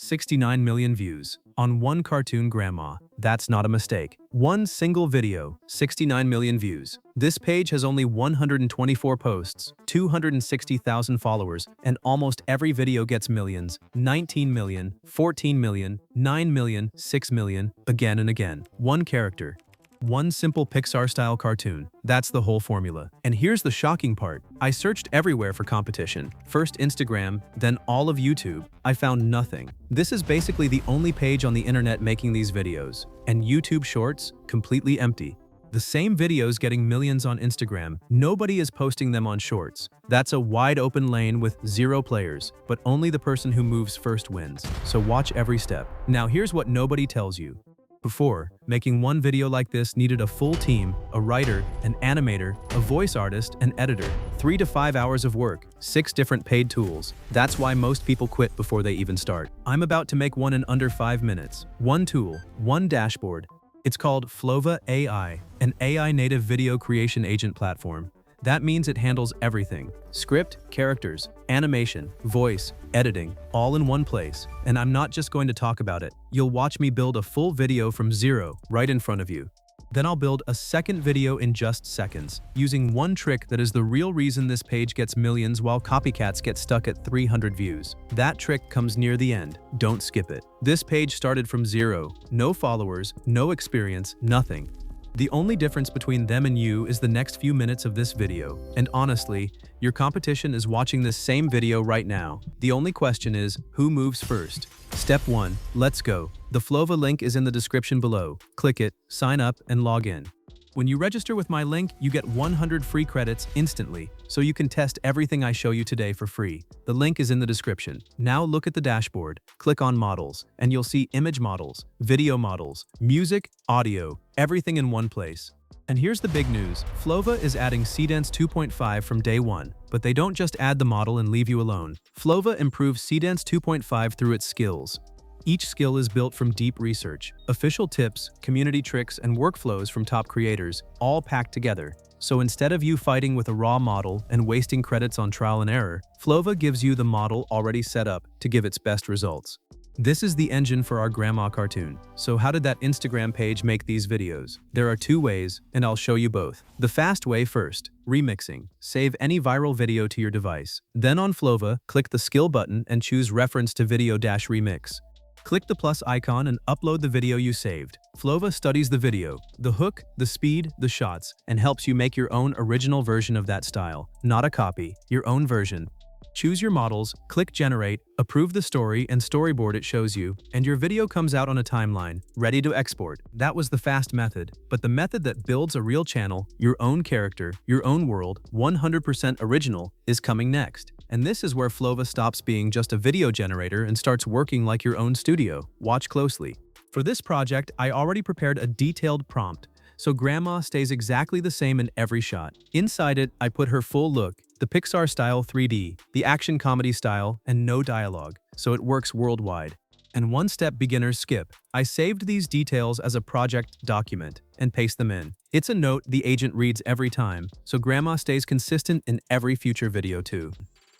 69 million views on one cartoon grandma. That's not a mistake. One single video, 69 million views. This page has only 124 posts, 260,000 followers, and almost every video gets millions. 19 million, 14 million, 9 million, 6 million, again and again. One character. One simple Pixar-style cartoon. That's the whole formula. And here's the shocking part. I searched everywhere for competition. First Instagram, then all of YouTube. I found nothing. This is basically the only page on the internet making these videos. And YouTube Shorts, completely empty. The same videos getting millions on Instagram. Nobody is posting them on Shorts. That's a wide open lane with 0 players, but only the person who moves first wins. So watch every step. Now here's what nobody tells you. Before, making one video like this needed a full team, a writer, an animator, a voice artist, an editor, 3 to 5 hours of work, 6 different paid tools. That's why most people quit before they even start. I'm about to make one in under 5 minutes. One tool, one dashboard. It's called Flova AI, an AI native video creation agent platform. That means it handles everything. Script, characters, animation, voice, editing, all in one place. And I'm not just going to talk about it. You'll watch me build a full video from zero right in front of you. Then I'll build a second video in just seconds, using one trick that is the real reason this page gets millions while copycats get stuck at 300 views. That trick comes near the end. Don't skip it. This page started from zero. No followers, no experience, nothing. The only difference between them and you is the next few minutes of this video. And honestly, your competition is watching this same video right now. The only question is, who moves first? Step 1. Let's go. The Flova link is in the description below. Click it, sign up, and log in. When you register with my link, you get 100 free credits instantly, so you can test everything I show you today for free. The link is in the description. Now look at the dashboard, click on models, and you'll see image models, video models, music, audio, everything in one place. And here's the big news. Flova is adding Seedance 2.5 from day one, but they don't just add the model and leave you alone. Flova improves Seedance 2.5 through its skills. Each skill is built from deep research, official tips, community tricks, and workflows from top creators, all packed together. So instead of you fighting with a raw model and wasting credits on trial and error, Flova gives you the model already set up to give its best results. This is the engine for our grandma cartoon. So how did that Instagram page make these videos? There are 2 ways, and I'll show you both. The fast way first, remixing. Save any viral video to your device. Then on Flova, click the skill button and choose reference to video-remix. Click the plus icon and upload the video you saved. Flova studies the video, the hook, the speed, the shots, and helps you make your own original version of that style. Not a copy, your own version. Choose your models, click generate, approve the story and storyboard it shows you, and your video comes out on a timeline, ready to export. That was the fast method, but the method that builds a real channel, your own character, your own world, 100% original, is coming next. And this is where Flova stops being just a video generator and starts working like your own studio. Watch closely. For this project, I already prepared a detailed prompt, so Grandma stays exactly the same in every shot. Inside it, I put her full look, the Pixar-style 3D, the action comedy style, and no dialogue, so it works worldwide. And one step beginners skip. I saved these details as a project document and paste them in. It's a note the agent reads every time, so Grandma stays consistent in every future video too.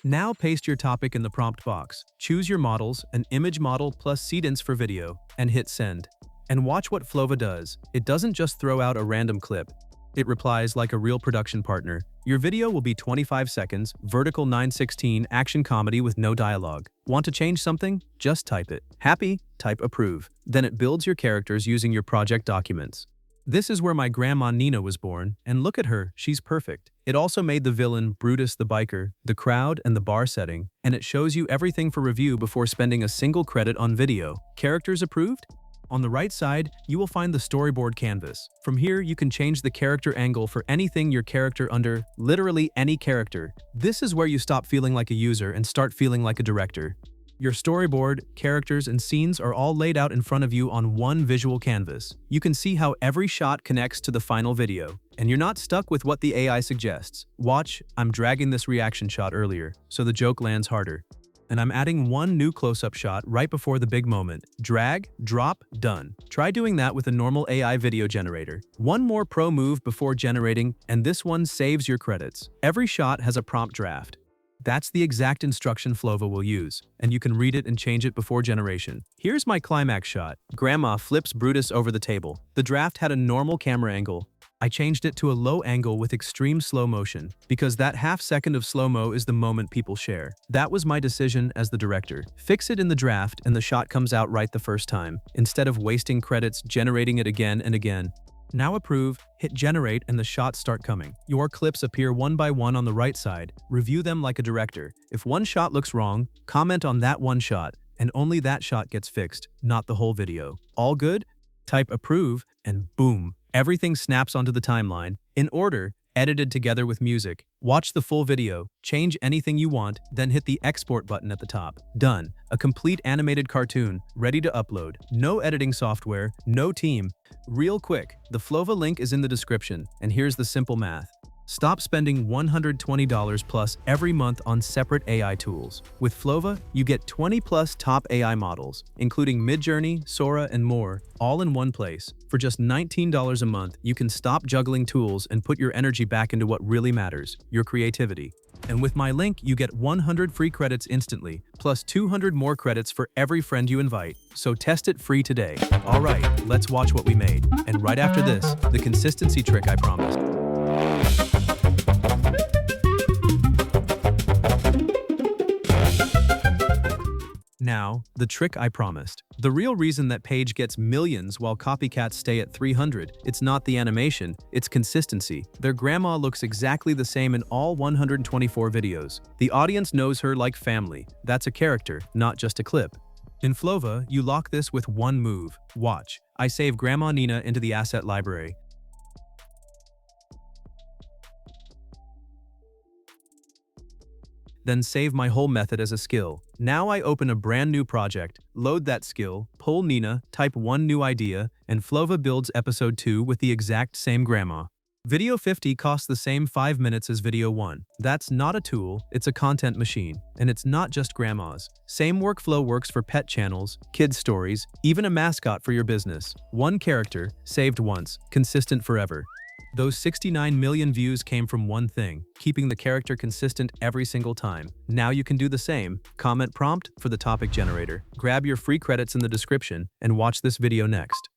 Now paste your topic in the prompt box. Choose your models, an image model plus Seedance for video, and hit send. And watch what Flova does. It doesn't just throw out a random clip. It replies like a real production partner. Your video will be 25 seconds, vertical 9:16, action comedy with no dialogue. Want to change something? Just type it. Happy? Type approve. Then it builds your characters using your project documents. This is where my grandma Nina was born, and look at her, she's perfect. It also made the villain, Brutus the biker, the crowd, and the bar setting, and it shows you everything for review before spending a single credit on video. Characters approved? On the right side, you will find the storyboard canvas. From here, you can change the character angle for anything your character under, literally any character. This is where you stop feeling like a user and start feeling like a director. Your storyboard, characters, and scenes are all laid out in front of you on one visual canvas. You can see how every shot connects to the final video. And you're not stuck with what the AI suggests. Watch, I'm dragging this reaction shot earlier, so the joke lands harder. And I'm adding one new close-up shot right before the big moment. Drag, drop, done. Try doing that with a normal AI video generator. One more pro move before generating, and this one saves your credits. Every shot has a prompt draft. That's the exact instruction Flova will use, and you can read it and change it before generation. Here's my climax shot. Grandma flips Brutus over the table. The draft had a normal camera angle. I changed it to a low angle with extreme slow motion, because that half second of slow-mo is the moment people share. That was my decision as the director. Fix it in the draft and the shot comes out right the first time, instead of wasting credits generating it again and again. Now approve, hit generate, and the shots start coming. Your clips appear one by one on the right side. Review them like a director. If one shot looks wrong, comment on that one shot, and only that shot gets fixed, not the whole video. All good? Type approve, and boom. Everything snaps onto the timeline, in order, edited together with music. Watch the full video, change anything you want, then hit the export button at the top. Done. A complete animated cartoon, ready to upload. No editing software, no team. Real quick, the Flova link is in the description, and here's the simple math. Stop spending $120 plus every month on separate AI tools. With Flova, you get 20 plus top AI models, including Midjourney, Sora, and more, all in one place. For just $19 a month, you can stop juggling tools and put your energy back into what really matters, your creativity. And with my link, you get 100 free credits instantly, plus 200 more credits for every friend you invite. So test it free today. All right, let's watch what we made. And right after this, the consistency trick I promised. Now, the trick I promised. The real reason that page gets millions while copycats stay at 300, it's not the animation, it's consistency. Their grandma looks exactly the same in all 124 videos. The audience knows her like family. That's a character, not just a clip. In Flova, you lock this with one move. Watch. I save Grandma Nina into the asset library. Then save my whole method as a skill. Now I open a brand new project, load that skill, pull Nina, type one new idea, and Flova builds episode 2 with the exact same grandma. Video 50 costs the same 5 minutes as video 1. That's not a tool, it's a content machine. And it's not just grandmas. Same workflow works for pet channels, kids stories, even a mascot for your business. One character, saved once, consistent forever. Those 69 million views came from one thing, keeping the character consistent every single time. Now you can do the same. Comment prompt for the topic generator. Grab your free credits in the description and watch this video next.